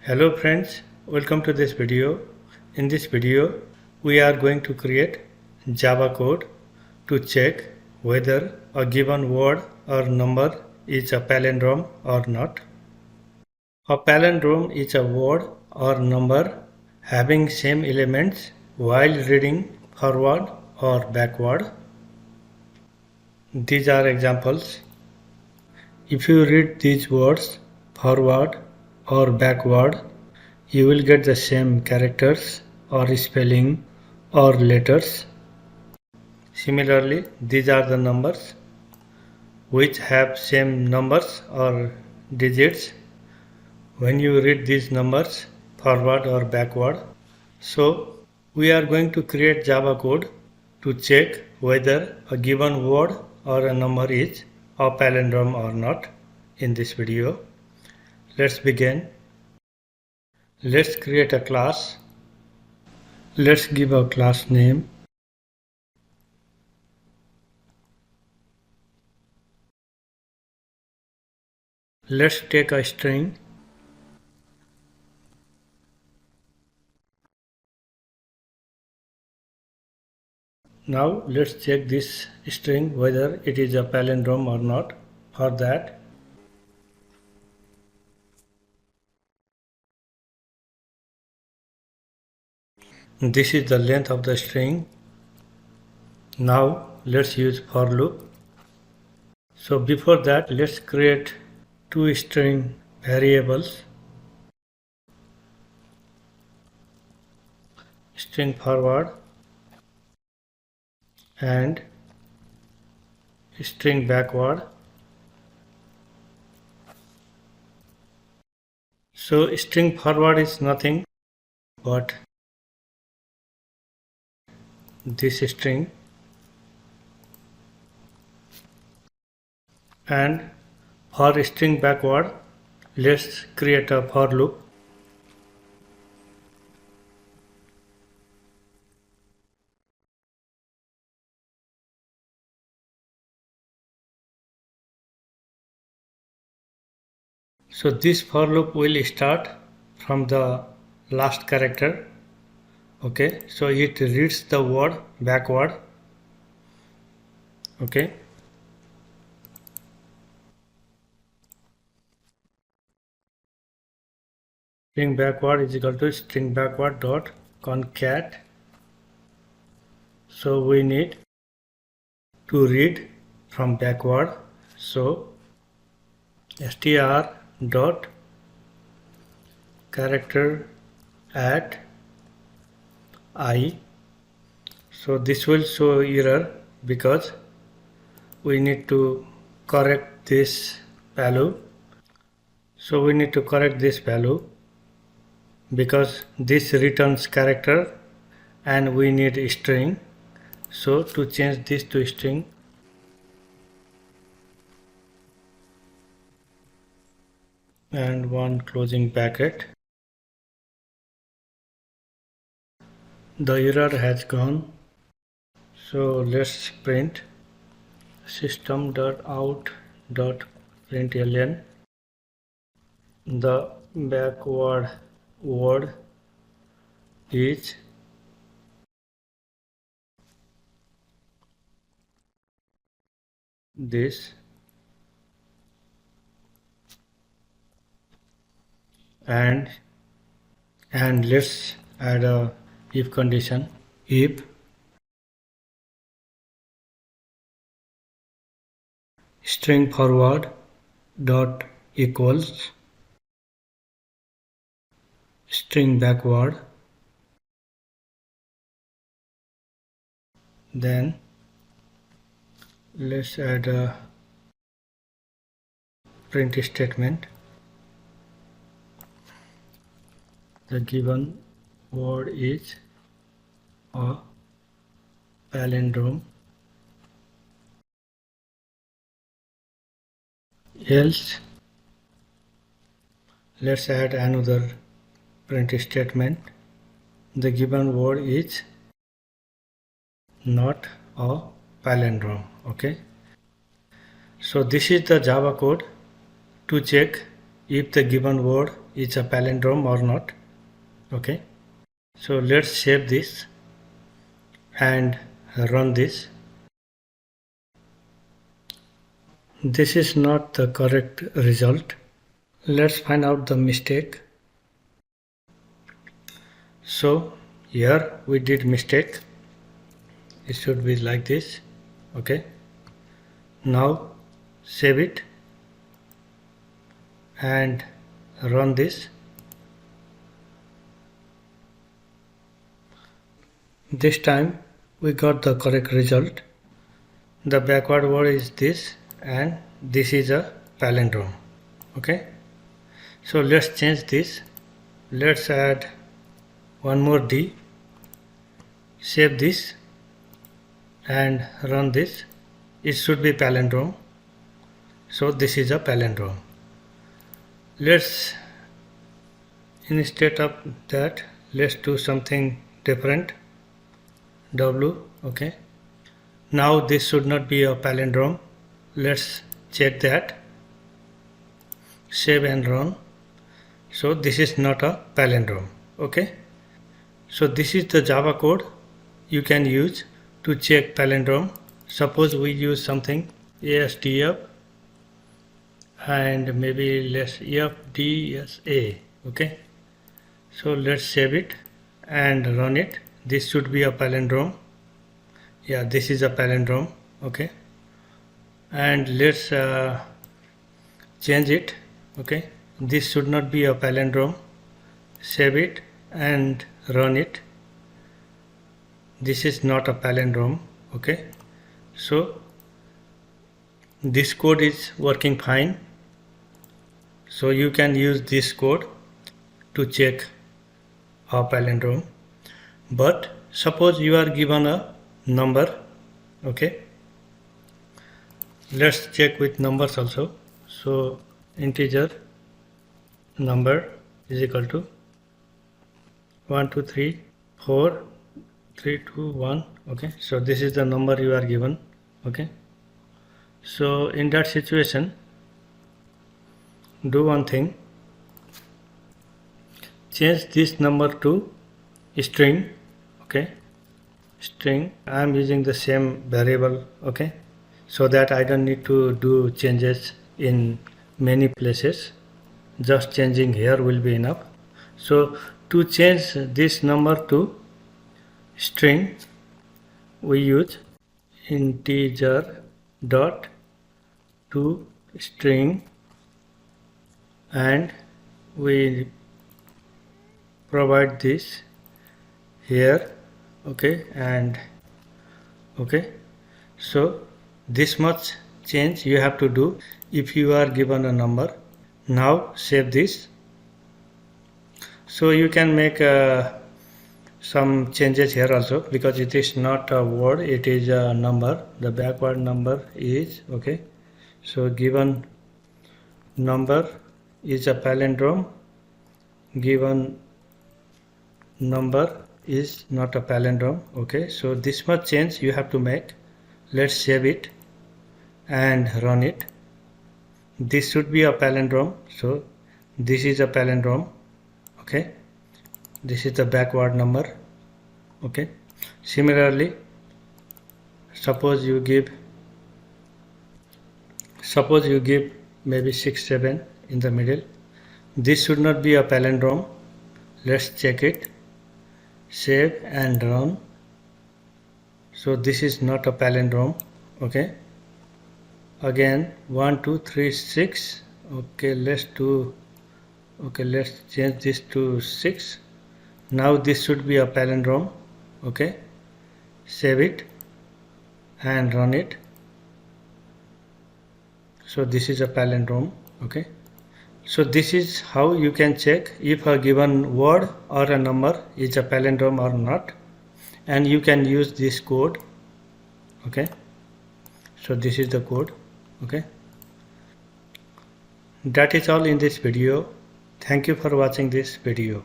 Hello friends, welcome to this video. In this video, we are going to create Java code to check whether a given word or number is a palindrome or not. A palindrome is a word or number having same elements while reading forward or backward. These are examples. If you read these words forward or backward, you will get the same characters or spelling or letters. Similarly, these are the numbers which have same numbers or digits when you read these numbers forward or backward. So we are going to create Java code to check whether a given word or a number is a palindrome or not in this video. Let's begin. Let's create a class. Let's give a class name. Let's take a string. Now let's check this string whether it is a palindrome or not. For that, this is the length of the string. Now let's use for loop. So before that, let's create two string variables, string forward and string backward. So string forward is nothing but this string, and for string backward, let's create a for loop. So this for loop will start from the last character. Okay, so it reads the word backward. Okay, string backward is equal to string backward dot concat. So we need to read from backward. So str dot character at I. So this will show error because we need to correct this value. So we need to correct this value because this returns character and we need a string. So to change this to string, and one closing bracket. The error has gone. So let's print system.out.println. The backward word is this, and let's add a if condition. If string forward dot equals string backward, then let's add a print statement. The given word is a palindrome, else let's add another print statement. The given word is not a palindrome. Okay, so this is the Java code to check if the given word is a palindrome or not. Okay, so let's save this and run this. This is not the correct result. Let's find out the mistake. So here we did mistake. It should be like this. Okay, now save it and run this. This time we got the correct result. The backward word is this and this is a palindrome. Okay, so let's change this. Let's add one more D, save this and run this. It should be palindrome. So this is a palindrome. Let's, instead of that, let's do something different. W. Okay, now this should not be a palindrome. Let's check that, save and run. So this is not a palindrome. Okay, so this is the Java code you can use to check palindrome. Suppose we use something ASDF and maybe let's FDSA. Okay, so let's save it and run it. This should be a palindrome. Yeah, this is a palindrome. Okay, and let's change it. Okay, this should not be a palindrome. Save it and run it. This is not a palindrome. Okay, so this code is working fine. So you can use this code to check a palindrome. But suppose you are given a number. Okay, let's check with numbers also. So integer number is equal to 1 2 3 4 3 2 1. Okay, so this is the number you are given. Okay, so in that situation, do one thing, change this number to string. Okay, string. I am using the same variable. Okay, so that I don't need to do changes in many places. Just changing here will be enough. So to change this number to string, we use integer dot to string and we provide this here. Okay, and okay, so this much change you have to do if you are given a number. Now save this. So you can make some changes here also, because it is not a word, it is a number. The backward number is okay. So given number is a palindrome, given number is not a palindrome. Okay, so this much change you have to make. Let's save it and run it. This should be a palindrome. So this is a palindrome. Okay, this is the backward number. Okay, similarly, suppose you give maybe 6 7 in the middle. This should not be a palindrome. Let's check it, save and run. So this is not a palindrome. Okay, again 1 2 3 6. Okay, let's change this to 6. Now this should be a palindrome. Okay, save it and run it. So this is a palindrome. Okay, so this is how you can check if a given word or a number is a palindrome or not, and you can use this code. Okay, so this is the code. Okay, that is all in this video. Thank you for watching this video.